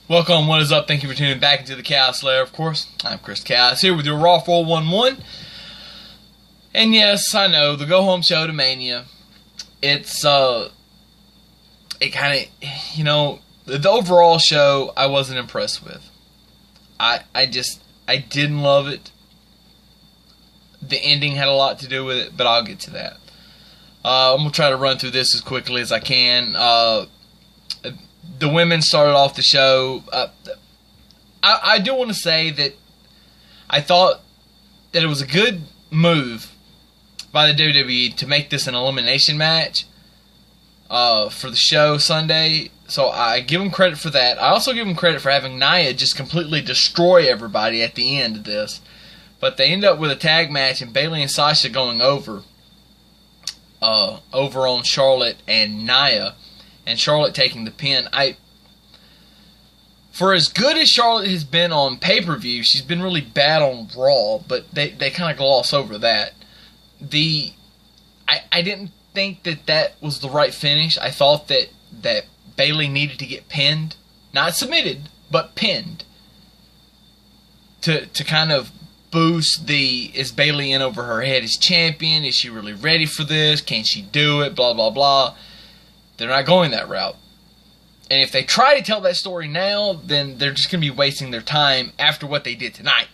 Welcome, what is up? Thank you for tuning back into the Chaos Lair. Of course, I'm Chris Chaos here with your Raw 411. And yes, I know, the go home show to Mania. It's, it kind of, the overall show I wasn't impressed with. I didn't love it. The ending had a lot to do with it, but I'll get to that. I'm going to try to run through this as quickly as I can. The women started off the show. I do want to say that I thought that it was a good move by the WWE to make this an elimination match for the show Sunday. So I give them credit for that. I also give them credit for having Nia just completely destroy everybody at the end of this. But they end up with a tag match and Bayley and Sasha going over on Charlotte and Nia. And Charlotte taking the pin. For as good as Charlotte has been on pay-per-view, she's been really bad on Raw, but they kind of gloss over that. I didn't think that was the right finish. I thought that Bayley needed to get pinned. Not submitted, but pinned. To kind of boost is Bayley in over her head as champion? Is she really ready for this? Can she do it? Blah, blah, blah. They're not going that route. And if they try to tell that story now, then they're just going to be wasting their time after what they did tonight.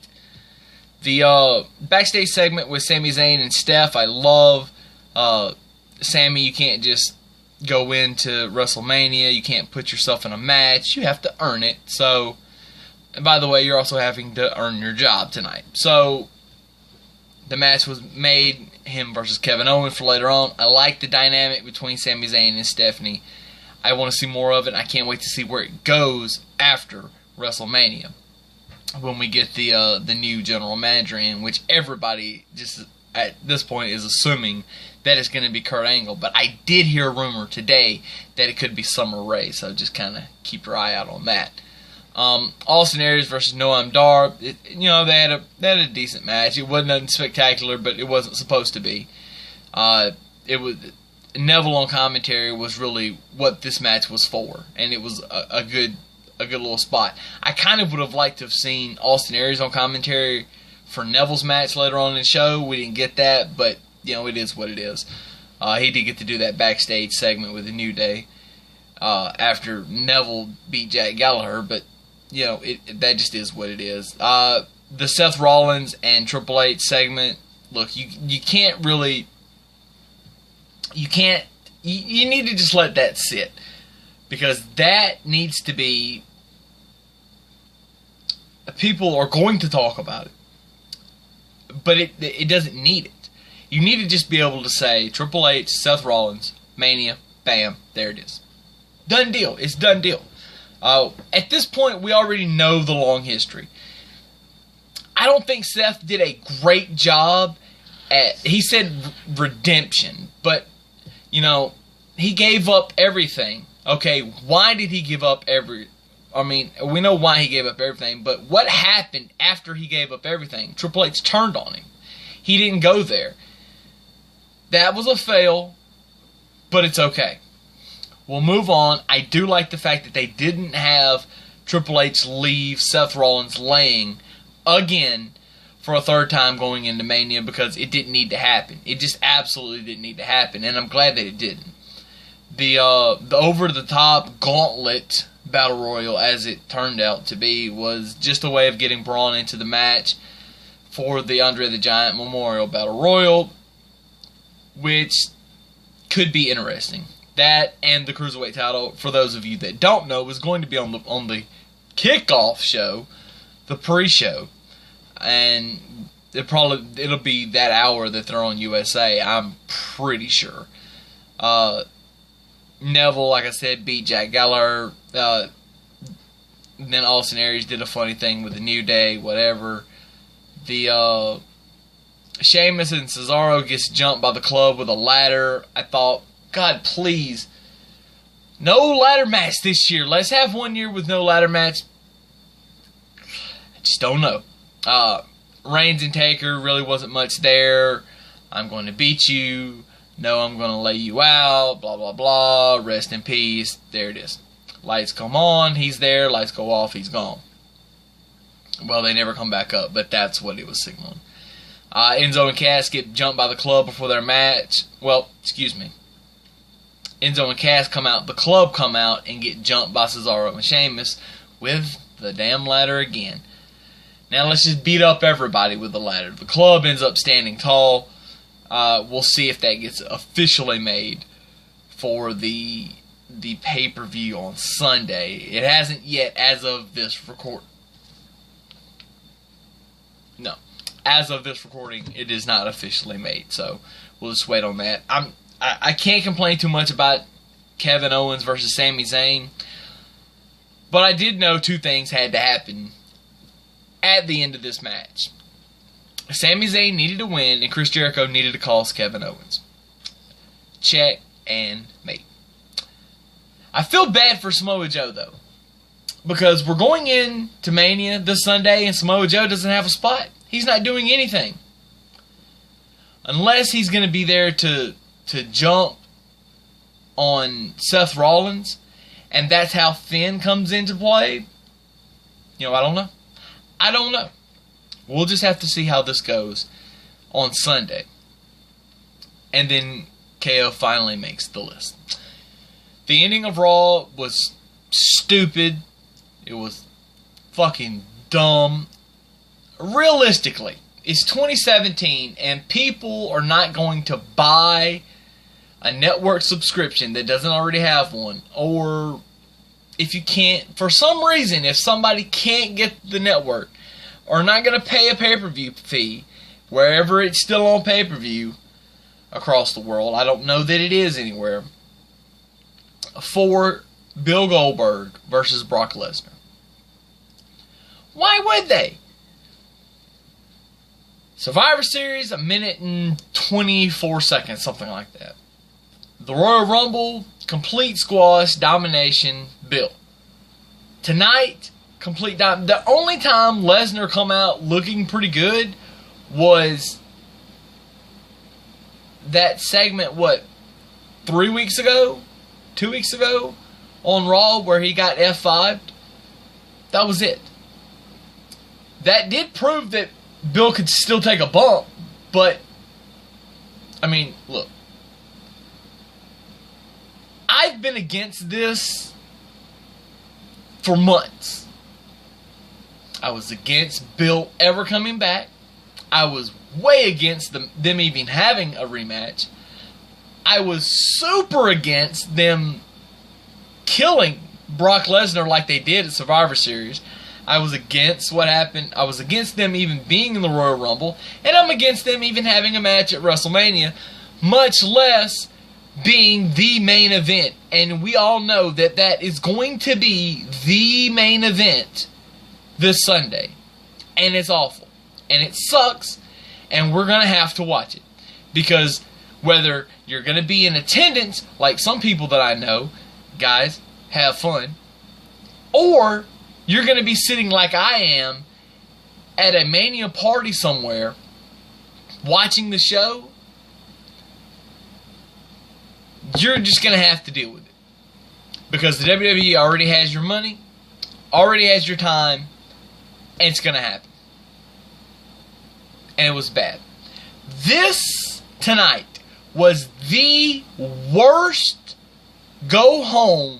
The backstage segment with Sami Zayn and Steph, I love. Sami, you can't just go into WrestleMania. You can't put yourself in a match. You have to earn it. So, and by the way, you're also having to earn your job tonight. So, the match was made, him versus Kevin Owens for later on. I like the dynamic between Sami Zayn and Stephanie. I want to see more of it. I can't wait to see where it goes after WrestleMania, when we get the new general manager in, which everybody just at this point is assuming that it's going to be Kurt Angle. But I did hear a rumor today that it could be Summer Rae, so just kind of keep your eye out on that. Austin Aries versus Noam Dar. They had a decent match. It wasn't nothing spectacular, but it wasn't supposed to be. It was Neville on commentary was really what this match was for, and it was a good little spot. I kind of would have liked to have seen Austin Aries on commentary for Neville's match later on in the show. We didn't get that, but it is what it is. He did get to do that backstage segment with the New Day after Neville beat Jack Gallagher, but that just is what it is. The Seth Rollins and Triple H segment, look, you can't really, you need to just let that sit, because that needs to be, people are going to talk about it, but it doesn't need it. You need to just be able to say Triple H, Seth Rollins, Mania, bam, there it is. Done deal. It's done deal. At this point, we already know the long history. I don't think Seth did a great job he said redemption, but, he gave up everything. Okay, why did he give up we know why he gave up everything, but what happened after he gave up everything? Triple H turned on him. He didn't go there. That was a fail, but it's okay. We'll move on. I do like the fact that they didn't have Triple H leave Seth Rollins laying again for a third time going into Mania, because it didn't need to happen. It just absolutely didn't need to happen, and I'm glad that it didn't. The over-the-top gauntlet battle royal, as it turned out to be, was just a way of getting Braun into the match for the Andre the Giant Memorial Battle Royal, which could be interesting. That and the Cruiserweight title, for those of you that don't know, is going to be on the kickoff show, the pre-show, and it'll be that hour that they're on USA. I'm pretty sure. Neville, like I said, beat Jack Gallagher. Then Austin Aries did a funny thing with the New Day, whatever. The Sheamus and Cesaro gets jumped by the club with a ladder. I thought, God, please, no ladder match this year. Let's have 1 year with no ladder match. I just don't know. Reigns and Taker really wasn't much there. I'm going to beat you. No, I'm going to lay you out. Blah, blah, blah. Rest in peace. There it is. Lights come on, he's there. Lights go off, he's gone. Well, they never come back up, but that's what it was signaling. Enzo and Cass get jumped by the club before their match. Well, excuse me. Enzo and Cass come out, the club come out, and get jumped by Cesaro and Sheamus with the damn ladder again. Now let's just beat up everybody with the ladder. The club ends up standing tall. We'll see if that gets officially made for the pay-per-view on Sunday. It hasn't yet as of this record. No. As of this recording, it is not officially made. So we'll just wait on that. I can't complain too much about Kevin Owens versus Sami Zayn. But I did know two things had to happen at the end of this match. Sami Zayn needed to win, and Chris Jericho needed to cost Kevin Owens. Check and mate. I feel bad for Samoa Joe, though. Because we're going into Mania this Sunday, and Samoa Joe doesn't have a spot. He's not doing anything. Unless he's going to be there to jump on Seth Rollins, and that's how Finn comes into play. You know, I don't know. I don't know. We'll just have to see how this goes on Sunday. And then KO finally makes the list. The ending of Raw was stupid. It was fucking dumb. Realistically, it's 2017 and people are not going to buy a network subscription that doesn't already have one. Or if you can't, for some reason, if somebody can't get the network, or not going to pay a pay-per-view fee, wherever it's still on pay-per-view across the world, I don't know that it is anywhere, for Bill Goldberg versus Brock Lesnar. Why would they? Survivor Series, 1 minute and 24 seconds, something like that. The Royal Rumble, complete squash, domination, Bill. Tonight, complete the only time Lesnar come out looking pretty good was that segment, 3 weeks ago? 2 weeks ago? On Raw where he got F5'd? That was it. That did prove that Bill could still take a bump, but, I mean, look. I've been against this for months. I was against Bill ever coming back. I was way against them even having a rematch. I was super against them killing Brock Lesnar like they did at Survivor Series. I was against what happened. I was against them even being in the Royal Rumble. And I'm against them even having a match at WrestleMania, much less being the main event. And we all know that that is going to be the main event this Sunday. And it's awful. And it sucks. And we're going to have to watch it. Because whether you're going to be in attendance, like some people that I know, guys, have fun, or you're going to be sitting like I am at a Mania party somewhere watching the show, you're just going to have to deal with it. Because the WWE already has your money, already has your time, and it's going to happen. And it was bad. This tonight was the worst go home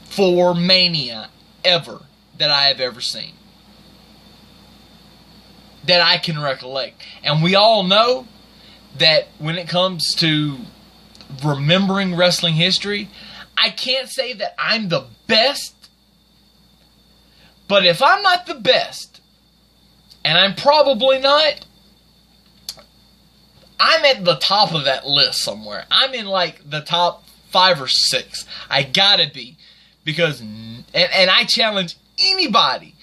for Mania ever that I have ever seen. That I can recollect. And we all know that when it comes to remembering wrestling history, I can't say that I'm the best, but if I'm not the best, and I'm probably not, I'm at the top of that list somewhere. I'm in like the top 5 or 6. I gotta be. Because, and I challenge anybody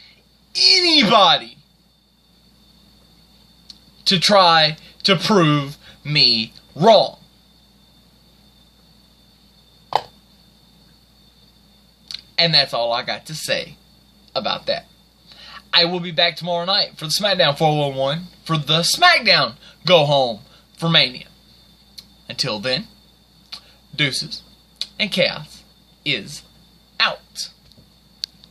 to try to prove me wrong. And that's all I got to say about that. I will be back tomorrow night for the SmackDown 411 for the SmackDown Go Home for Mania. Until then, deuces and chaos is out.